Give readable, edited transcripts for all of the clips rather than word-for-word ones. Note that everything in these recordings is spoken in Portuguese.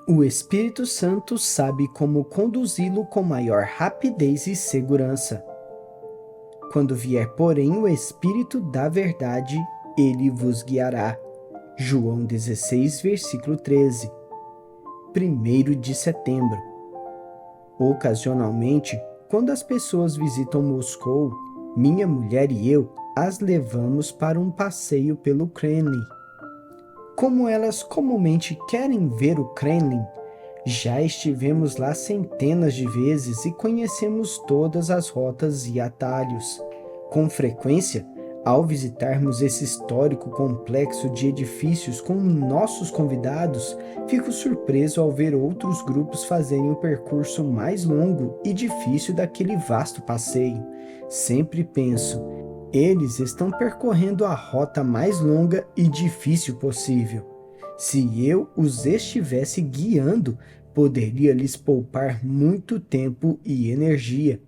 O Espírito Santo sabe como conduzi-lo com maior rapidez e segurança. Quando vier, porém, o Espírito da verdade, ele vos guiará. João 16, versículo 13. 1 de setembro. Ocasionalmente, quando as pessoas visitam Moscou, minha mulher e eu as levamos para um passeio pelo Kremlin. Como elas comumente querem ver o Kremlin, já estivemos lá centenas de vezes e conhecemos todas as rotas e atalhos. Com frequência, ao visitarmos esse histórico complexo de edifícios com nossos convidados, fico surpreso ao ver outros grupos fazerem um percurso mais longo e difícil daquele vasto passeio. Sempre penso, eles estão percorrendo a rota mais longa e difícil possível. Se eu os estivesse guiando, poderia lhes poupar muito tempo e energia.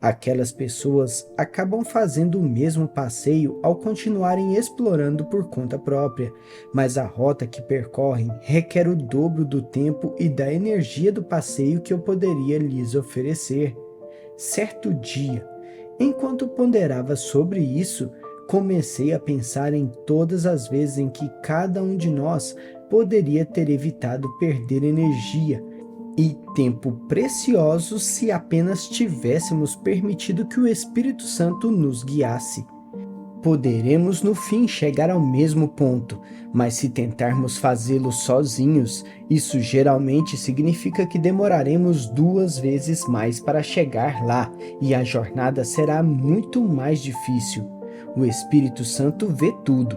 Aquelas pessoas acabam fazendo o mesmo passeio ao continuarem explorando por conta própria, mas a rota que percorrem requer o dobro do tempo e da energia do passeio que eu poderia lhes oferecer. Certo dia, enquanto ponderava sobre isso, comecei a pensar em todas as vezes em que cada um de nós poderia ter evitado perder energia e tempo preciosos se apenas tivéssemos permitido que o Espírito Santo nos guiasse. Poderemos no fim chegar ao mesmo ponto, mas se tentarmos fazê-lo sozinhos, isso geralmente significa que demoraremos 2 vezes mais para chegar lá e a jornada será muito mais difícil. O Espírito Santo vê tudo.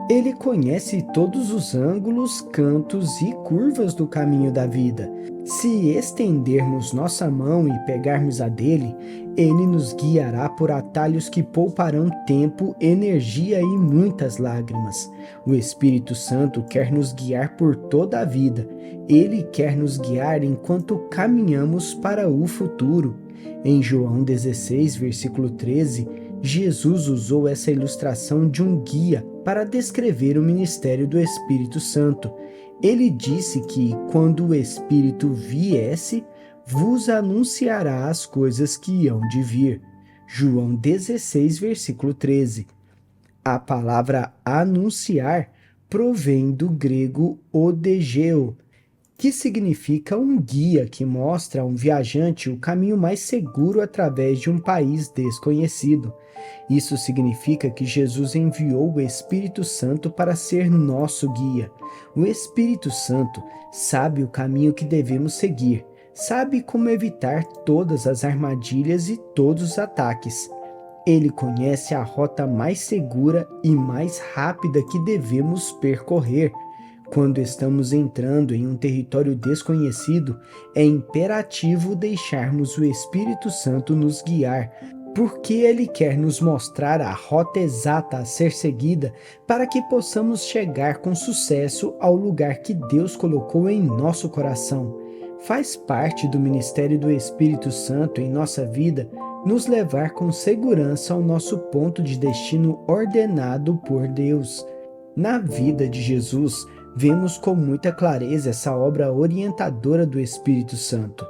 Ele conhece todos os ângulos, cantos e curvas do caminho da vida. Se estendermos nossa mão e pegarmos a dele, ele nos guiará por atalhos que pouparão tempo, energia e muitas lágrimas. O Espírito Santo quer nos guiar por toda a vida. Ele quer nos guiar enquanto caminhamos para o futuro. Em João 16, versículo 13, Jesus usou essa ilustração de um guia para descrever o ministério do Espírito Santo. Ele disse que, quando o Espírito viesse, vos anunciará as coisas que hão de vir. João 16, versículo 13. A palavra anunciar provém do grego odegeo, que significa um guia que mostra a um viajante o caminho mais seguro através de um país desconhecido. Isso significa que Jesus enviou o Espírito Santo para ser nosso guia. O Espírito Santo sabe o caminho que devemos seguir, sabe como evitar todas as armadilhas e todos os ataques. Ele conhece a rota mais segura e mais rápida que devemos percorrer. Quando estamos entrando em um território desconhecido, é imperativo deixarmos o Espírito Santo nos guiar, porque ele quer nos mostrar a rota exata a ser seguida para que possamos chegar com sucesso ao lugar que Deus colocou em nosso coração. Faz parte do ministério do Espírito Santo em nossa vida nos levar com segurança ao nosso ponto de destino ordenado por Deus. Na vida de Jesus, vemos com muita clareza essa obra orientadora do Espírito Santo.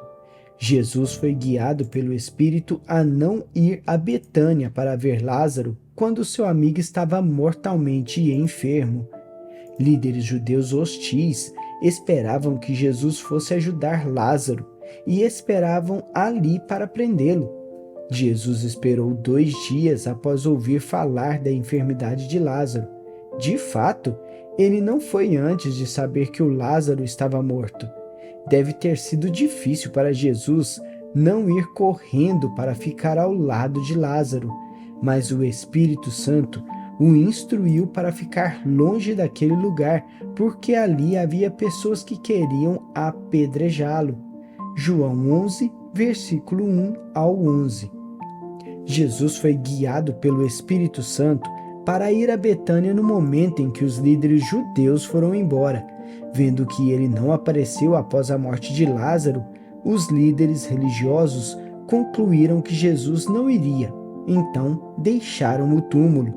Jesus foi guiado pelo Espírito a não ir a Betânia para ver Lázaro quando seu amigo estava mortalmente enfermo. Líderes judeus hostis esperavam que Jesus fosse ajudar Lázaro e esperavam ali para prendê-lo. Jesus esperou 2 dias após ouvir falar da enfermidade de Lázaro. De fato, ele não foi antes de saber que o Lázaro estava morto. Deve ter sido difícil para Jesus não ir correndo para ficar ao lado de Lázaro, mas o Espírito Santo o instruiu para ficar longe daquele lugar, porque ali havia pessoas que queriam apedrejá-lo. João 11, versículo 1 ao 11. Jesus foi guiado pelo Espírito Santo para ir a Betânia no momento em que os líderes judeus foram embora. Vendo que ele não apareceu após a morte de Lázaro, os líderes religiosos concluíram que Jesus não iria, então deixaram o túmulo.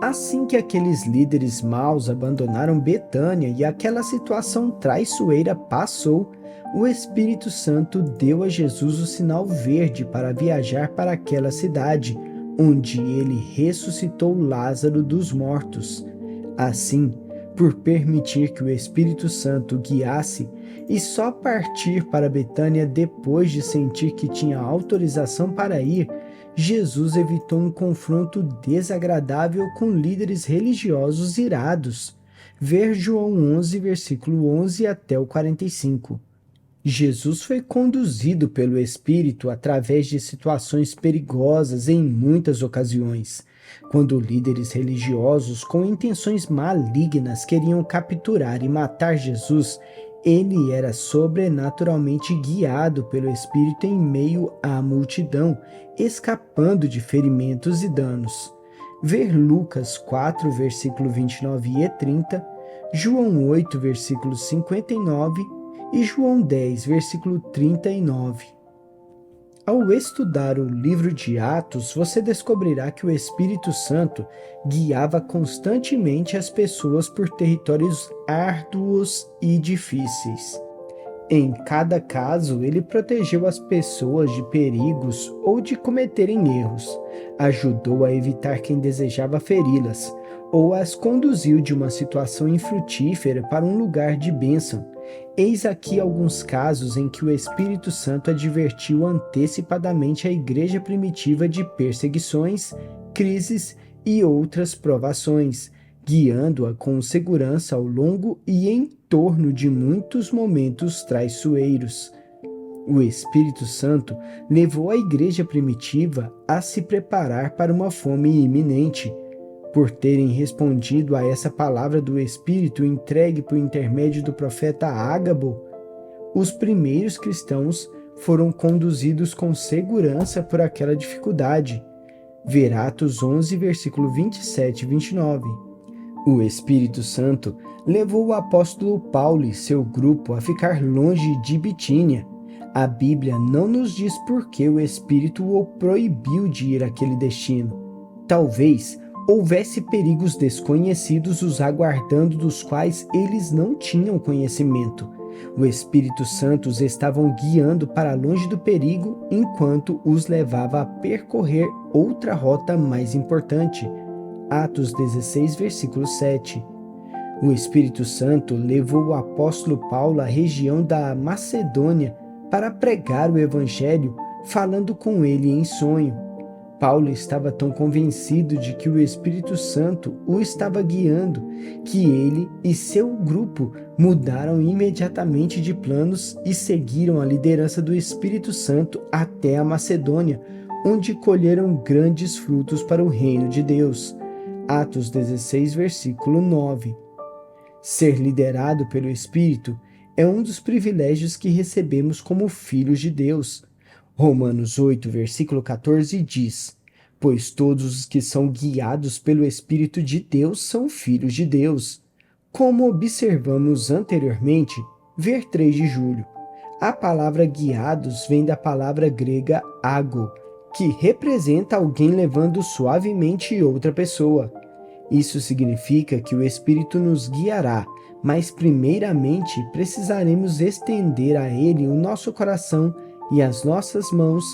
Assim que aqueles líderes maus abandonaram Betânia e aquela situação traiçoeira passou, o Espírito Santo deu a Jesus o sinal verde para viajar para aquela cidade, onde ele ressuscitou Lázaro dos mortos. Assim, por permitir que o Espírito Santo guiasse e só partir para Betânia depois de sentir que tinha autorização para ir, Jesus evitou um confronto desagradável com líderes religiosos irados. Ver João 11, versículo 11 até o 45. Jesus foi conduzido pelo Espírito através de situações perigosas em muitas ocasiões. Quando líderes religiosos com intenções malignas queriam capturar e matar Jesus, ele era sobrenaturalmente guiado pelo Espírito em meio à multidão, escapando de ferimentos e danos. Ver Lucas 4, versículo 29 e 30, João 8, versículo 59 e João 10, versículo 39. Ao estudar o livro de Atos, você descobrirá que o Espírito Santo guiava constantemente as pessoas por territórios árduos e difíceis. Em cada caso, ele protegeu as pessoas de perigos ou de cometerem erros, ajudou a evitar quem desejava feri-las, ou as conduziu de uma situação infrutífera para um lugar de bênção. Eis aqui alguns casos em que o Espírito Santo advertiu antecipadamente a igreja primitiva de perseguições, crises e outras provações, guiando-a com segurança ao longo e em torno de muitos momentos traiçoeiros. O Espírito Santo levou a igreja primitiva a se preparar para uma fome iminente. Por terem respondido a essa palavra do Espírito entregue por intermédio do profeta Ágabo, os primeiros cristãos foram conduzidos com segurança por aquela dificuldade. Ver Atos 11, versículo 27 e 29. O Espírito Santo levou o apóstolo Paulo e seu grupo a ficar longe de Bitínia. A Bíblia não nos diz por que o Espírito o proibiu de ir àquele destino. Talvez houvesse perigos desconhecidos os aguardando dos quais eles não tinham conhecimento. O Espírito Santo os estava guiando para longe do perigo enquanto os levava a percorrer outra rota mais importante. Atos 16, versículo 7. O Espírito Santo levou o apóstolo Paulo à região da Macedônia para pregar o Evangelho, falando com ele em sonho. Paulo estava tão convencido de que o Espírito Santo o estava guiando, que ele e seu grupo mudaram imediatamente de planos e seguiram a liderança do Espírito Santo até a Macedônia, onde colheram grandes frutos para o reino de Deus. Atos 16, versículo 9. Ser liderado pelo Espírito é um dos privilégios que recebemos como filhos de Deus. Romanos 8, versículo 14 diz: pois todos os que são guiados pelo Espírito de Deus são filhos de Deus. Como observamos anteriormente, ver 3 de julho. A palavra guiados vem da palavra grega ago, que representa alguém levando suavemente outra pessoa. Isso significa que o Espírito nos guiará, mas primeiramente precisaremos estender a Ele o nosso coração e as nossas mãos,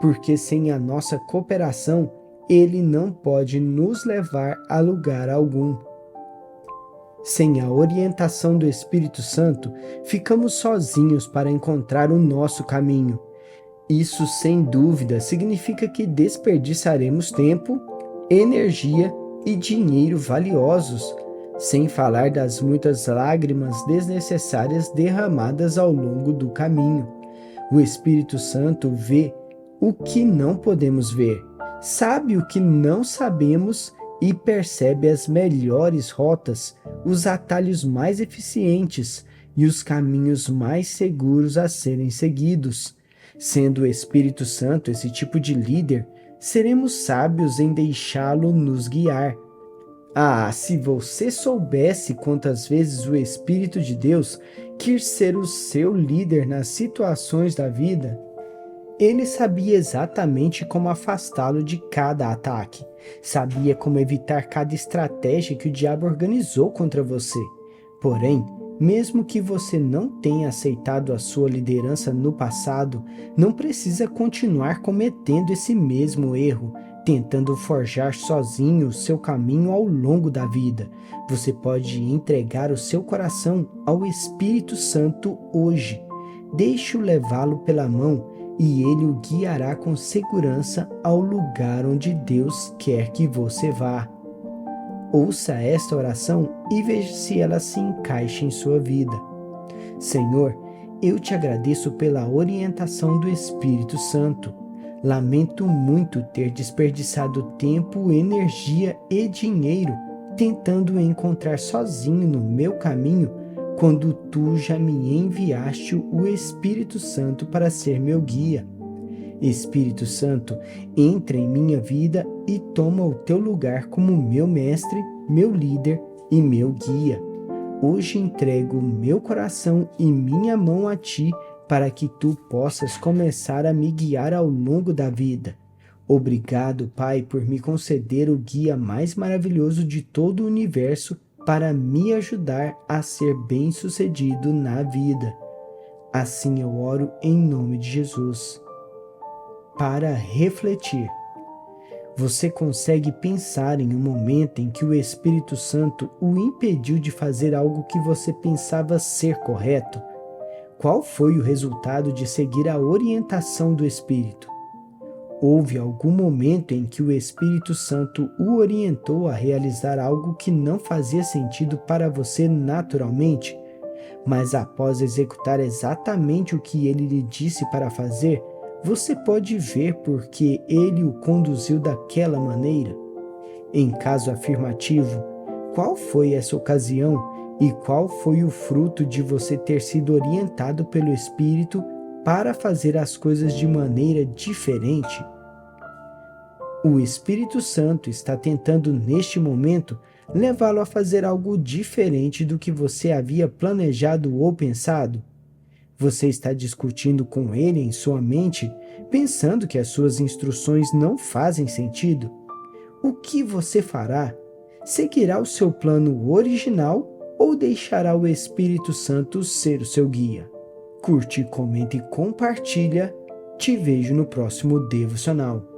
porque sem a nossa cooperação, Ele não pode nos levar a lugar algum. Sem a orientação do Espírito Santo, ficamos sozinhos para encontrar o nosso caminho. Isso, sem dúvida, significa que desperdiçaremos tempo, energia e dinheiro valiosos, sem falar das muitas lágrimas desnecessárias derramadas ao longo do caminho. O Espírito Santo vê o que não podemos ver, sabe o que não sabemos e percebe as melhores rotas, os atalhos mais eficientes e os caminhos mais seguros a serem seguidos. Sendo o Espírito Santo esse tipo de líder, seremos sábios em deixá-lo nos guiar. Ah, se você soubesse quantas vezes o Espírito de Deus quis ser o seu líder nas situações da vida. Ele sabia exatamente como afastá-lo de cada ataque, sabia como evitar cada estratégia que o diabo organizou contra você. Porém, mesmo que você não tenha aceitado a sua liderança no passado, não precisa continuar cometendo esse mesmo erro, tentando forjar sozinho o seu caminho ao longo da vida. Você pode entregar o seu coração ao Espírito Santo hoje. Deixe-o levá-lo pela mão e ele o guiará com segurança ao lugar onde Deus quer que você vá. Ouça esta oração e veja se ela se encaixa em sua vida. Senhor, eu te agradeço pela orientação do Espírito Santo. Lamento muito ter desperdiçado tempo, energia e dinheiro tentando encontrar sozinho no meu caminho, quando tu já me enviaste o Espírito Santo para ser meu guia. Espírito Santo, entra em minha vida e toma o teu lugar como meu mestre, meu líder e meu guia. Hoje entrego meu coração e minha mão a ti para que tu possas começar a me guiar ao longo da vida. Obrigado, Pai, por me conceder o guia mais maravilhoso de todo o universo para me ajudar a ser bem-sucedido na vida. Assim eu oro em nome de Jesus. Para refletir. Você consegue pensar em um momento em que o Espírito Santo o impediu de fazer algo que você pensava ser correto? Qual foi o resultado de seguir a orientação do Espírito? Houve algum momento em que o Espírito Santo o orientou a realizar algo que não fazia sentido para você naturalmente, mas após executar exatamente o que ele lhe disse para fazer, você pode ver por que ele o conduziu daquela maneira? Em caso afirmativo, qual foi essa ocasião e qual foi o fruto de você ter sido orientado pelo Espírito para fazer as coisas de maneira diferente? O Espírito Santo está tentando neste momento levá-lo a fazer algo diferente do que você havia planejado ou pensado? Você está discutindo com ele em sua mente, pensando que as suas instruções não fazem sentido? O que você fará? Seguirá o seu plano original ou deixará o Espírito Santo ser o seu guia? Curte, comenta e compartilha. Te vejo no próximo devocional.